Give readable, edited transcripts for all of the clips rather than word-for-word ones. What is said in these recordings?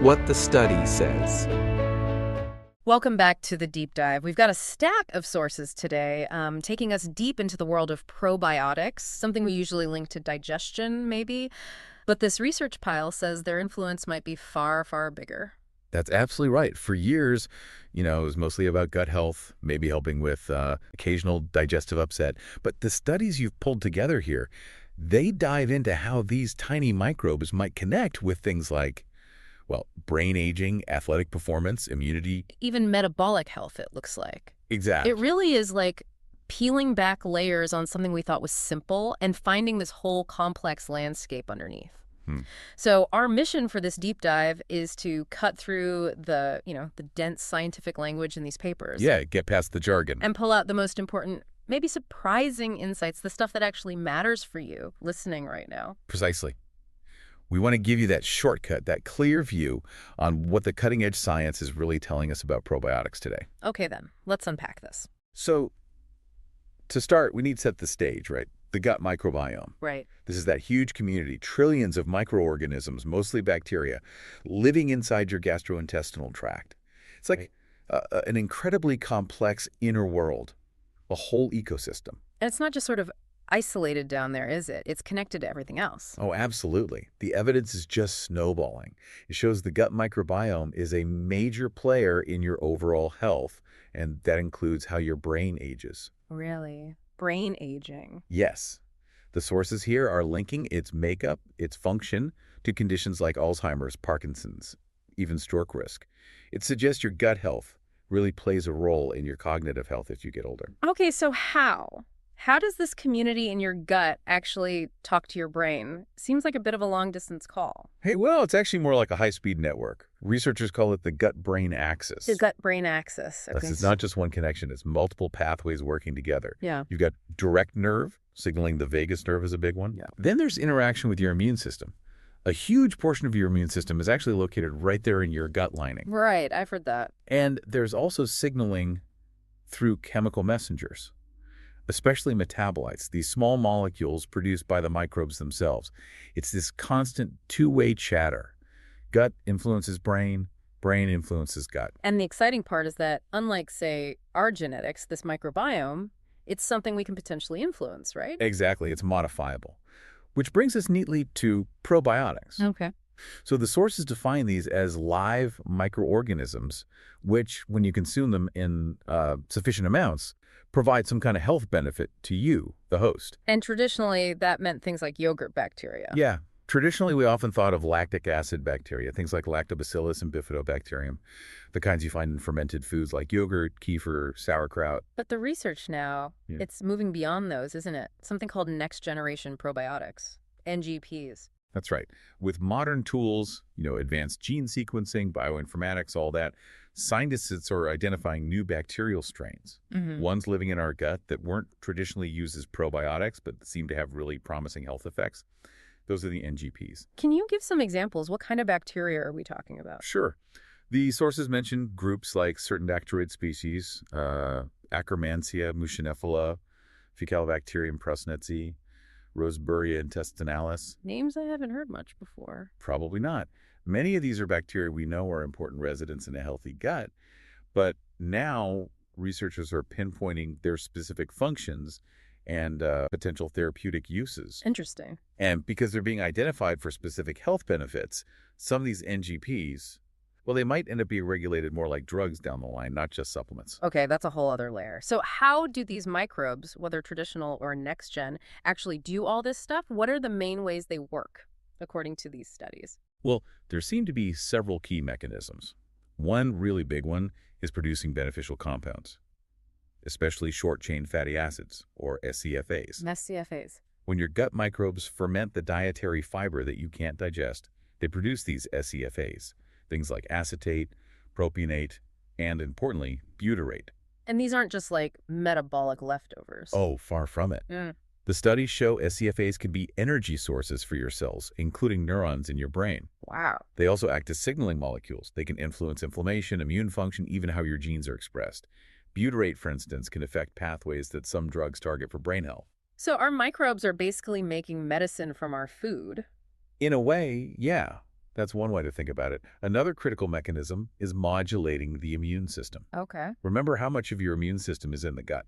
What the study says. Welcome back to the deep dive. We've got a stack of sources today, taking us deep into the world of probiotics, something we usually link to digestion, maybe. But this research pile says their influence might be far, far bigger. That's absolutely right. For years, it was mostly about gut health, maybe helping with occasional digestive upset. But the studies you've pulled together here, they dive into how these tiny microbes might connect with things like, well, brain aging, athletic performance, immunity. Even metabolic health, it looks like. Exactly. It really is like peeling back layers on something we thought was simple and finding this whole complex landscape underneath. So our mission for this deep dive is to cut through the dense scientific language in these papers. Yeah, get past the jargon. And pull out the most important, maybe surprising insights, the stuff that actually matters for you listening right now. Precisely. We want to give you that shortcut, that clear view on what the cutting-edge science is really telling us about probiotics today. Okay, then. Let's unpack this. So, to start, we need to set the stage, right? The gut microbiome. Right. This is that huge community, trillions of microorganisms, mostly bacteria, living inside your gastrointestinal tract. It's like an incredibly complex inner world, a whole ecosystem. And it's not just sort of isolated down there, is it? It's connected to everything else. Oh, absolutely. The evidence is just snowballing. It shows the gut microbiome is a major player in your overall health, and that includes how your brain ages. Really? Brain aging? Yes. The sources here are linking its makeup, its function, to conditions like Alzheimer's, Parkinson's, even stroke risk. It suggests your gut health really plays a role in your cognitive health as you get older. Okay, so how? How does this community in your gut actually talk to your brain? Seems like a bit of a long-distance call. Hey, well, it's actually more like a high-speed network. Researchers call it the gut-brain axis. The gut-brain axis. Okay. It's not just one connection. It's multiple pathways working together. Yeah. You've got direct nerve, signaling the vagus nerve is a big one. Yeah. Then there's interaction with your immune system. A huge portion of your immune system is actually located right there in your gut lining. Right, I've heard that. And there's also signaling through chemical messengers, especially metabolites, these small molecules produced by the microbes themselves. It's this constant two-way chatter. Gut influences brain, brain influences gut. And the exciting part is that, unlike, say, our genetics, this microbiome, it's something we can potentially influence, right? Exactly, it's modifiable. Which brings us neatly to probiotics. Okay. So the sources define these as live microorganisms, which, when you consume them in sufficient amounts, provide some kind of health benefit to you, the host. And traditionally, that meant things like yogurt bacteria. Yeah. Traditionally, we often thought of lactic acid bacteria, things like lactobacillus and bifidobacterium, the kinds you find in fermented foods like yogurt, kefir, sauerkraut. But the research now, it's moving beyond those, isn't it? Something called next-generation probiotics, NGPs. That's right. With modern tools, advanced gene sequencing, bioinformatics, all that, scientists are identifying new bacterial strains, ones living in our gut that weren't traditionally used as probiotics, but seem to have really promising health effects. Those are the NGPs. Can you give some examples? What kind of bacteria are we talking about? Sure. The sources mention groups like certain Dactyroid species, Akkermansia mucinephila, Faecalibacterium prausnitzi, Roseburia intestinalis. Names I haven't heard much before. Probably not. Many of these are bacteria we know are important residents in a healthy gut, but now researchers are pinpointing their specific functions and potential therapeutic uses. Interesting. And because they're being identified for specific health benefits, some of these NGPs, well, they might end up being regulated more like drugs down the line, not just supplements. Okay, that's a whole other layer. So how do these microbes, whether traditional or next-gen, actually do all this stuff? What are the main ways they work, according to these studies? Well, there seem to be several key mechanisms. One really big one is producing beneficial compounds, especially short-chain fatty acids, or SCFAs. SCFAs. When your gut microbes ferment the dietary fiber that you can't digest, they produce these SCFAs, things like acetate, propionate, and, importantly, butyrate. And these aren't just like metabolic leftovers. Oh, far from it. The studies show SCFAs can be energy sources for your cells, including neurons in your brain. Wow. They also act as signaling molecules. They can influence inflammation, immune function, even how your genes are expressed. Butyrate, for instance, can affect pathways that some drugs target for brain health. So our microbes are basically making medicine from our food. In a way, yeah. That's one way to think about it. Another critical mechanism is modulating the immune system. Okay. Remember how much of your immune system is in the gut.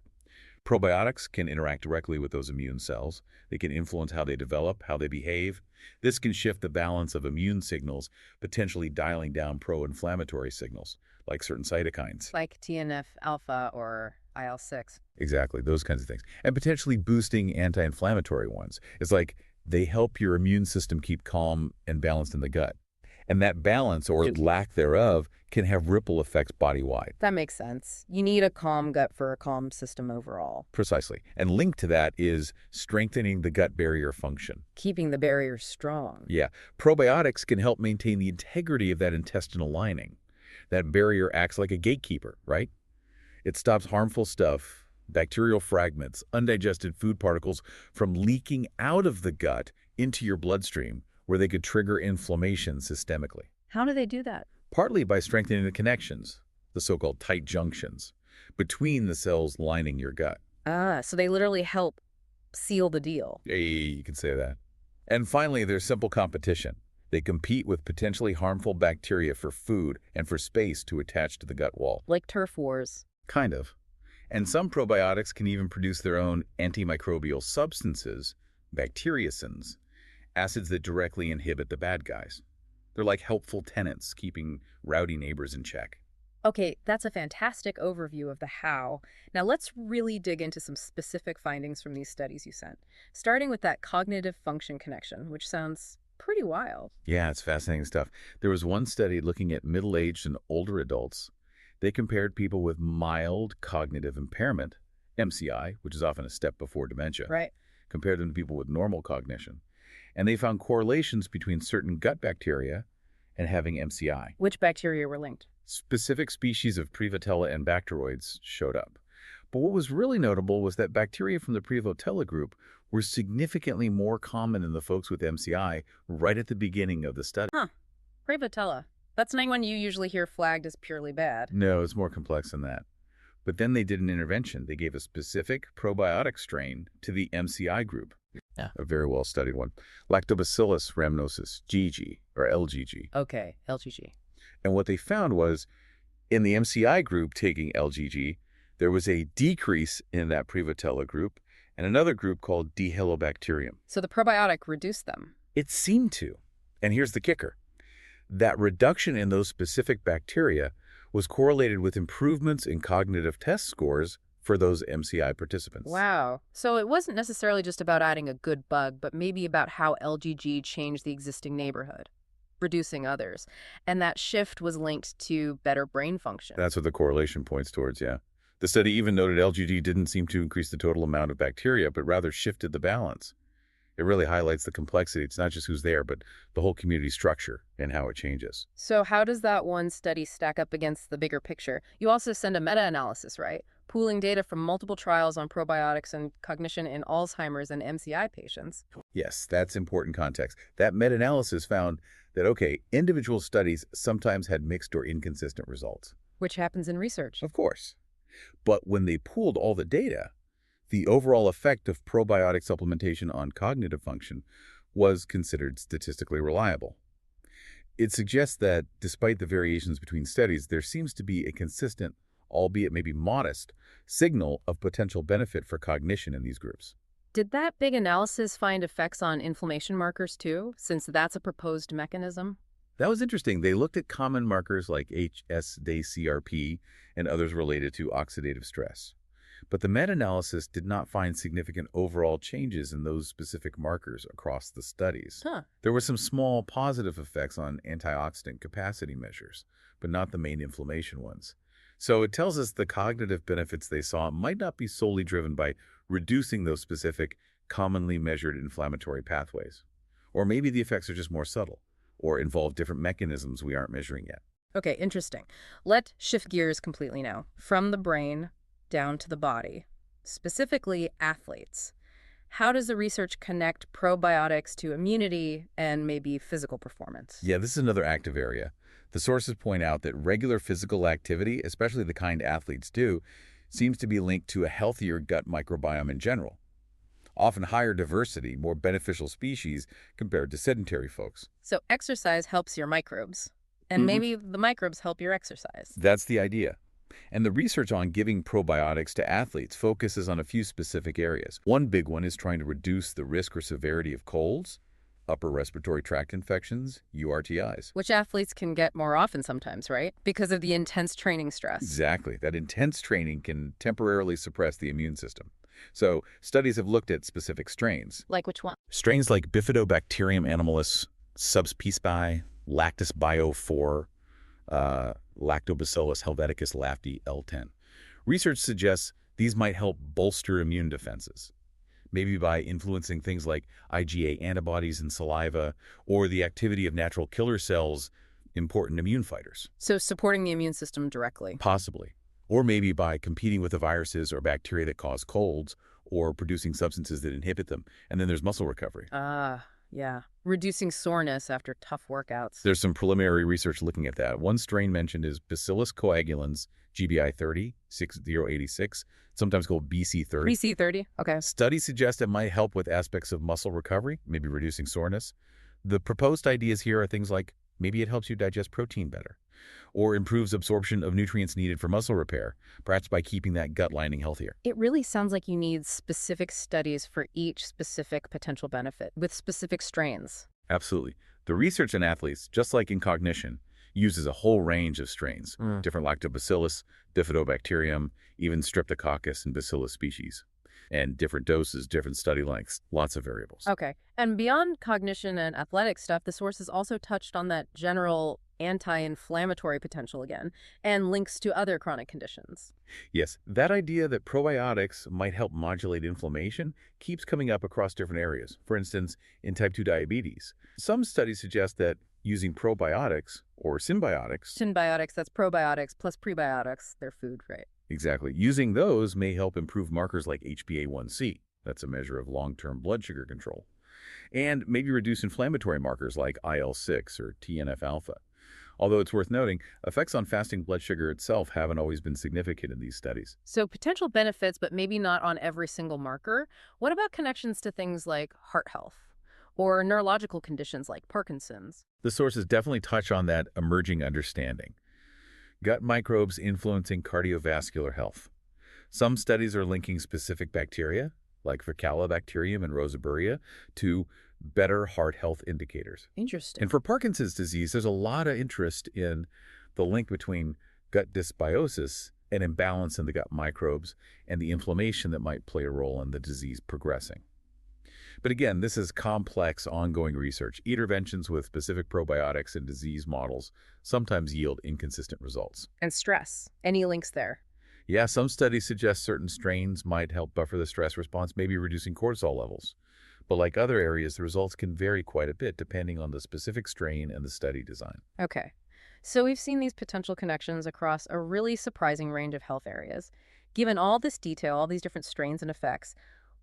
Probiotics can interact directly with those immune cells. They can influence how they develop, how they behave. This can shift the balance of immune signals, potentially dialing down pro-inflammatory signals, like certain cytokines. Like TNF-alpha or IL-6. Exactly, those kinds of things. And potentially boosting anti-inflammatory ones. It's like they help your immune system keep calm and balanced in the gut. And that balance, or lack thereof, can have ripple effects body-wide. That makes sense. You need a calm gut for a calm system overall. Precisely. And linked to that is strengthening the gut barrier function. Keeping the barrier strong. Yeah. Probiotics can help maintain the integrity of that intestinal lining. That barrier acts like a gatekeeper, right? It stops harmful stuff, bacterial fragments, undigested food particles from leaking out of the gut into your bloodstream, where they could trigger inflammation systemically. How do they do that? Partly by strengthening the connections, the so-called tight junctions, between the cells lining your gut. Ah, so they literally help seal the deal. Hey, you can say that. And finally, there's simple competition. They compete with potentially harmful bacteria for food and for space to attach to the gut wall. Like turf wars. Kind of. And some probiotics can even produce their own antimicrobial substances, bacteriocins, acids that directly inhibit the bad guys. They're like helpful tenants, keeping rowdy neighbors in check. Okay, that's a fantastic overview of the how. Now let's really dig into some specific findings from these studies you sent, starting with that cognitive function connection, which sounds pretty wild. Yeah, it's fascinating stuff. There was one study looking at middle-aged and older adults. They compared people with mild cognitive impairment, MCI, which is often a step before dementia, Right. compared them to people with normal cognition. And they found correlations between certain gut bacteria and having MCI. Which bacteria were linked? Specific species of Prevotella and bacteroids showed up. But what was really notable was that bacteria from the Prevotella group were significantly more common in the folks with MCI right at the beginning of the study. Huh. Prebiotics. That's not one you usually hear flagged as purely bad. No, it's more complex than that. But then they did an intervention. They gave a specific probiotic strain to the MCI group. Yeah. A very well-studied one. Lactobacillus rhamnosus, GG, or LGG. Okay, LGG. And what they found was, in the MCI group taking LGG, there was a decrease in that Prevotella group and another group called D. Helobacterium. So the probiotic reduced them. It seemed to. And here's the kicker. That reduction in those specific bacteria was correlated with improvements in cognitive test scores for those MCI participants. Wow. So it wasn't necessarily just about adding a good bug, but maybe about how LGG changed the existing neighborhood, reducing others. And that shift was linked to better brain function. That's what the correlation points towards, yeah. The study even noted LGG didn't seem to increase the total amount of bacteria, but rather shifted the balance. It really highlights the complexity. It's not just who's there, but the whole community structure and how it changes. So how does that one study stack up against the bigger picture? You also send a meta-analysis, right? Pooling data from multiple trials on probiotics and cognition in Alzheimer's and MCI patients. Yes, that's important context. That meta-analysis found that, okay, individual studies sometimes had mixed or inconsistent results. Which happens in research. Of course. But when they pooled all the data, the overall effect of probiotic supplementation on cognitive function was considered statistically reliable. It suggests that despite the variations between studies, there seems to be a consistent, albeit maybe modest, signal of potential benefit for cognition in these groups. Did that big analysis find effects on inflammation markers too, since that's a proposed mechanism? That was interesting. They looked at common markers like HSDCRP and others related to oxidative stress. But the meta-analysis did not find significant overall changes in those specific markers across the studies. Huh. There were some small positive effects on antioxidant capacity measures, but not the main inflammation ones. So it tells us the cognitive benefits they saw might not be solely driven by reducing those specific, commonly measured inflammatory pathways. Or maybe the effects are just more subtle, or involve different mechanisms we aren't measuring yet. Okay, interesting. Let's shift gears completely now, from the brain down to the body, specifically athletes. How does the research connect probiotics to immunity and maybe physical performance? Yeah, this is another active area. The sources point out that regular physical activity, especially the kind athletes do, seems to be linked to a healthier gut microbiome in general. often higher diversity, more beneficial species compared to sedentary folks. So exercise helps your microbes, and maybe the microbes help your exercise. That's the idea. And the research on giving probiotics to athletes focuses on a few specific areas. One big one is trying to reduce the risk or severity of colds, upper respiratory tract infections, URTIs. Which athletes can get more often sometimes, right? Because of the intense training stress. Exactly. That intense training can temporarily suppress the immune system. So studies have looked at specific strains. Like which one? Strains like Bifidobacterium animalis, subspecies, Lactis bio 4, Lactobacillus helveticus lafti L10. Research suggests these might help bolster immune defenses, maybe by influencing things like IgA antibodies in saliva or the activity of natural killer cells, important immune fighters. So supporting the immune system directly. Possibly. Or maybe by competing with the viruses or bacteria that cause colds or producing substances that inhibit them. And then there's muscle recovery. Yeah. Reducing soreness after tough workouts. There's some preliminary research looking at that. One strain mentioned is Bacillus coagulans GBI 30, 6086, sometimes called BC 30. BC 30, okay. Studies suggest it might help with aspects of muscle recovery, maybe reducing soreness. The proposed ideas here are things like maybe it helps you digest protein better, or improves absorption of nutrients needed for muscle repair, perhaps by keeping that gut lining healthier. It really sounds like you need specific studies for each specific potential benefit with specific strains. Absolutely. The research in athletes, just like in cognition, uses a whole range of strains, different lactobacillus, bifidobacterium, even streptococcus and bacillus species, and different doses, different study lengths, lots of variables. Okay. And beyond cognition and athletic stuff, the sources also touched on that general anti-inflammatory potential again, and links to other chronic conditions. Yes, that idea that probiotics might help modulate inflammation keeps coming up across different areas. For instance, in type 2 diabetes. Some studies suggest that using probiotics or symbiotics... Symbiotics, that's probiotics plus prebiotics, they're food, right? Exactly. Using those may help improve markers like HbA1c. That's a measure of long-term blood sugar control. And maybe reduce inflammatory markers like IL-6 or TNF-alpha. Although it's worth noting, effects on fasting blood sugar itself haven't always been significant in these studies. So potential benefits, but maybe not on every single marker. What about connections to things like heart health or neurological conditions like Parkinson's? The sources definitely touch on that emerging understanding. Gut microbes influencing cardiovascular health. Some studies are linking specific bacteria, like Faecalibacterium and Rosaburia, to better heart health indicators. Interesting. And for Parkinson's disease, there's a lot of interest in the link between gut dysbiosis and imbalance in the gut microbes and the inflammation that might play a role in the disease progressing. But again, this is complex, ongoing research. Interventions with specific probiotics and disease models sometimes yield inconsistent results. And stress. Any links there? Yeah, some studies suggest certain strains might help buffer the stress response, maybe reducing cortisol levels. But like other areas, the results can vary quite a bit depending on the specific strain and the study design. Okay. So we've seen these potential connections across a really surprising range of health areas. Given all this detail, all these different strains and effects,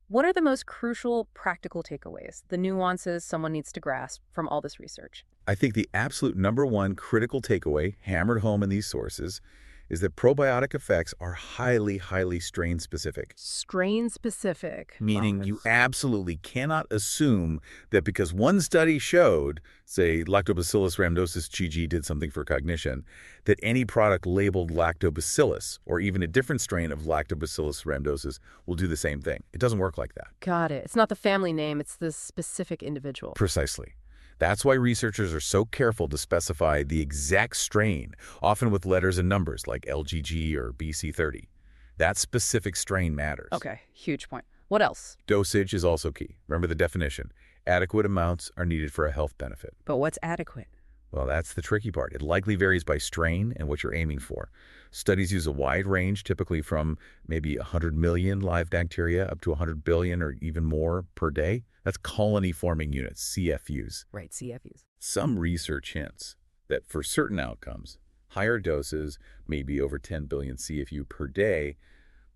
what are the most crucial practical takeaways, the nuances someone needs to grasp from all this research? I think the absolute number one critical takeaway hammered home in these sources is that probiotic effects are highly strain-specific. Strain-specific. Meaning you absolutely cannot assume that because one study showed, say, Lactobacillus rhamnosus GG did something for cognition, that any product labeled lactobacillus or even a different strain of Lactobacillus rhamnosus will do the same thing. It doesn't work like that. Got it. It's not the family name, it's the specific individual. Precisely. That's why researchers are so careful to specify the exact strain, often with letters and numbers like LGG or BC30. That specific strain matters. Okay, huge point. What else? Dosage is also key. Remember the definition. Adequate amounts are needed for a health benefit. But what's adequate? Well, that's the tricky part. It likely varies by strain and what you're aiming for. Studies use a wide range, typically from maybe 100 million live bacteria up to 100 billion or even more per day. That's colony-forming units, CFUs. Right, CFUs. Some research hints that for certain outcomes, higher doses, maybe over 10 billion CFU per day,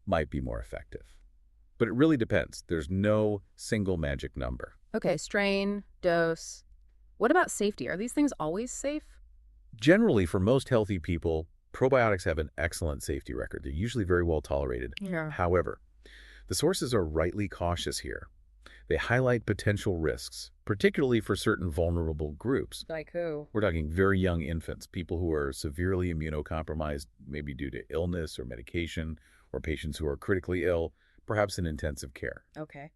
might be more effective. But it really depends. There's no single magic number. Okay, strain, dose. What about safety? Are these things always safe? Generally, for most healthy people, probiotics have an excellent safety record. They're usually very well tolerated. Yeah. However, the sources are rightly cautious here. They highlight potential risks, particularly for certain vulnerable groups. Like who? We're talking very young infants, people who are severely immunocompromised, maybe due to illness or medication, or patients who are critically ill, perhaps in intensive care. Okay.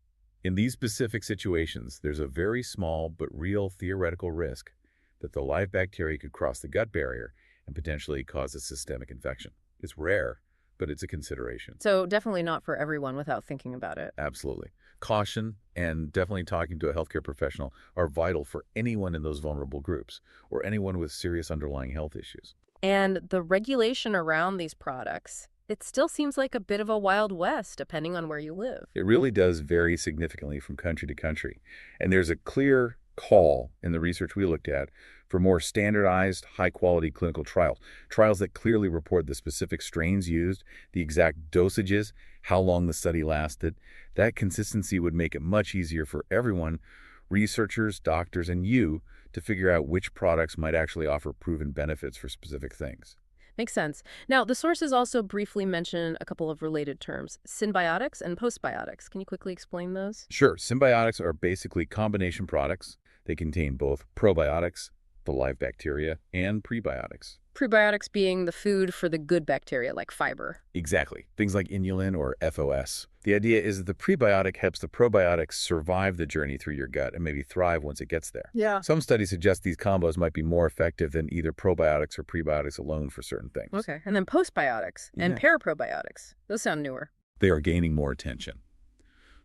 In these specific situations, there's a very small but real theoretical risk that the live bacteria could cross the gut barrier and potentially cause a systemic infection. It's rare, but it's a consideration. So definitely not for everyone without thinking about it. Absolutely. Caution and definitely talking to a healthcare professional are vital for anyone in those vulnerable groups or anyone with serious underlying health issues. And the regulation around these products, it still seems like a bit of a Wild West depending on where you live. It really does vary significantly from country to country. And there's a clear call in the research we looked at for more standardized, high-quality clinical trials that clearly report the specific strains used, the exact dosages, how long the study lasted. That consistency would make it much easier for everyone, researchers, doctors, and you, to figure out which products might actually offer proven benefits for specific things. Makes sense. Now, the sources also briefly mention a couple of related terms, Symbiotics and Postbiotics. Can you quickly explain those? Sure, symbiotics are basically combination products. They contain both probiotics, the live bacteria, and prebiotics. Prebiotics being the food for the good bacteria, like fiber. Exactly. Things like inulin or FOS. The idea is that the prebiotic helps the probiotics survive the journey through your gut and maybe thrive once it gets there. Yeah. Some studies suggest these combos might be more effective than either probiotics or prebiotics alone for certain things. Okay. And then postbiotics and Yeah. paraprobiotics. Those sound newer. They are gaining more attention.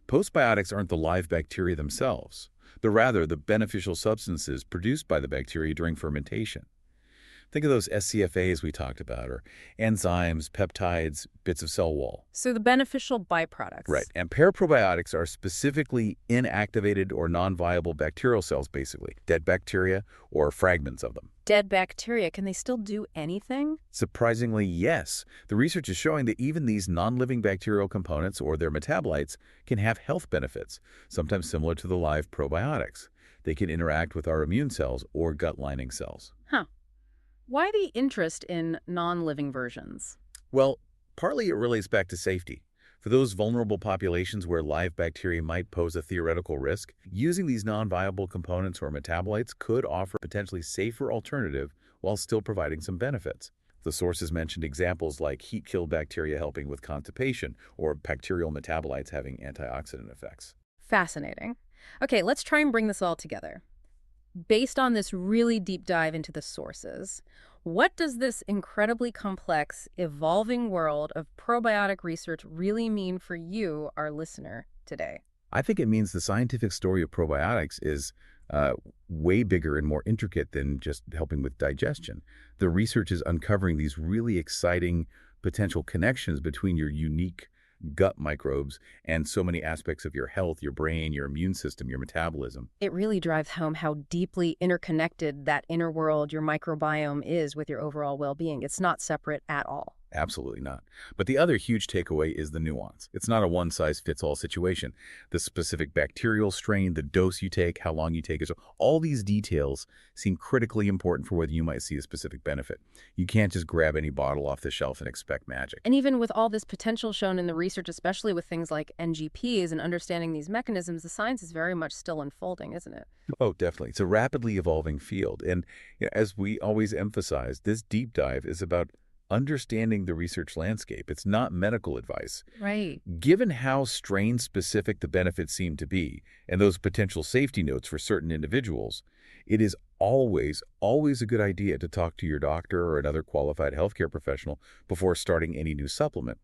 Postbiotics aren't the live bacteria themselves. They're rather the beneficial substances produced by the bacteria during fermentation. Think of those SCFAs we talked about, or enzymes, peptides, bits of cell wall. So the beneficial byproducts. Right. And paraprobiotics are specifically inactivated or non-viable bacterial cells, basically, dead bacteria or fragments of them. Dead bacteria, can they still do anything? Surprisingly, yes. The research is showing that even these non-living bacterial components or their metabolites can have health benefits, sometimes similar to the live probiotics. They can interact with our immune cells or gut lining cells. Huh. Why the interest in non-living versions? Well, partly it relates back to safety. For those vulnerable populations where live bacteria might pose a theoretical risk, using these non-viable components or metabolites could offer a potentially safer alternative while still providing some benefits. The sources mentioned examples like heat-killed bacteria helping with constipation or bacterial metabolites having antioxidant effects. Fascinating. Okay, let's try and bring this all together. Based on this really deep dive into the sources, what does this incredibly complex, evolving world of probiotic research really mean for you, our listener, today? I think it means the scientific story of probiotics is way bigger and more intricate than just helping with digestion. The research is uncovering these really exciting potential connections between your unique gut microbes and so many aspects of your health, your brain, your immune system, your metabolism. It really drives home how deeply interconnected that inner world, your microbiome, is with your overall well-being. It's not separate at all. Absolutely not. But the other huge takeaway is the nuance. It's not a one-size-fits-all situation. The specific bacterial strain, the dose you take, how long you take it, so all these details seem critically important for whether you might see a specific benefit. You can't just grab any bottle off the shelf and expect magic. And even with all this potential shown in the research, especially with things like NGPs and understanding these mechanisms, the science is very much still unfolding, isn't it? Oh, definitely. It's a rapidly evolving field. And as we always emphasize, this deep dive is about understanding the research landscape. It's not medical advice. Right. Given how strain-specific the benefits seem to be, and those potential safety notes for certain individuals, it is always a good idea to talk to your doctor or another qualified healthcare professional before starting any new supplement.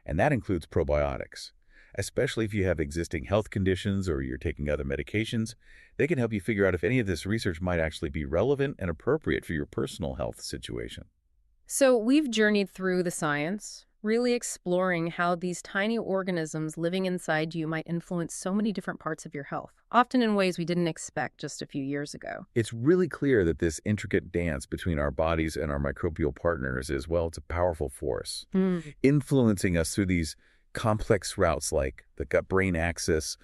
And that includes probiotics. Especially if you have existing health conditions or you're taking other medications, they can help you figure out if any of this research might actually be relevant and appropriate for your personal health situation. So we've journeyed through the science, really exploring how these tiny organisms living inside you might influence so many different parts of your health, often in ways we didn't expect just a few years ago. It's really clear that this intricate dance between our bodies and our microbial partners is, well, it's a powerful force, influencing us through these complex routes like the gut-brain axis,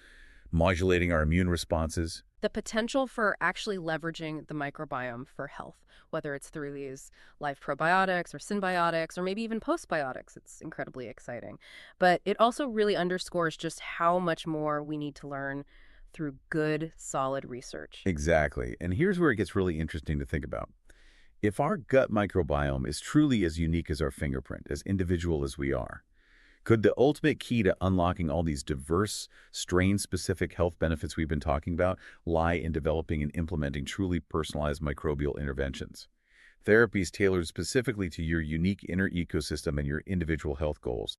modulating our immune responses. The potential for actually leveraging the microbiome for health, whether it's through these live probiotics or symbiotics or maybe even postbiotics, it's incredibly exciting. But it also really underscores just how much more we need to learn through good, solid research. Exactly. And here's where it gets really interesting to think about. If our gut microbiome is truly as unique as our fingerprint, as individual as we are, could the ultimate key to unlocking all these diverse, strain-specific health benefits we've been talking about lie in developing and implementing truly personalized microbial interventions? Therapies tailored specifically to your unique inner ecosystem and your individual health goals.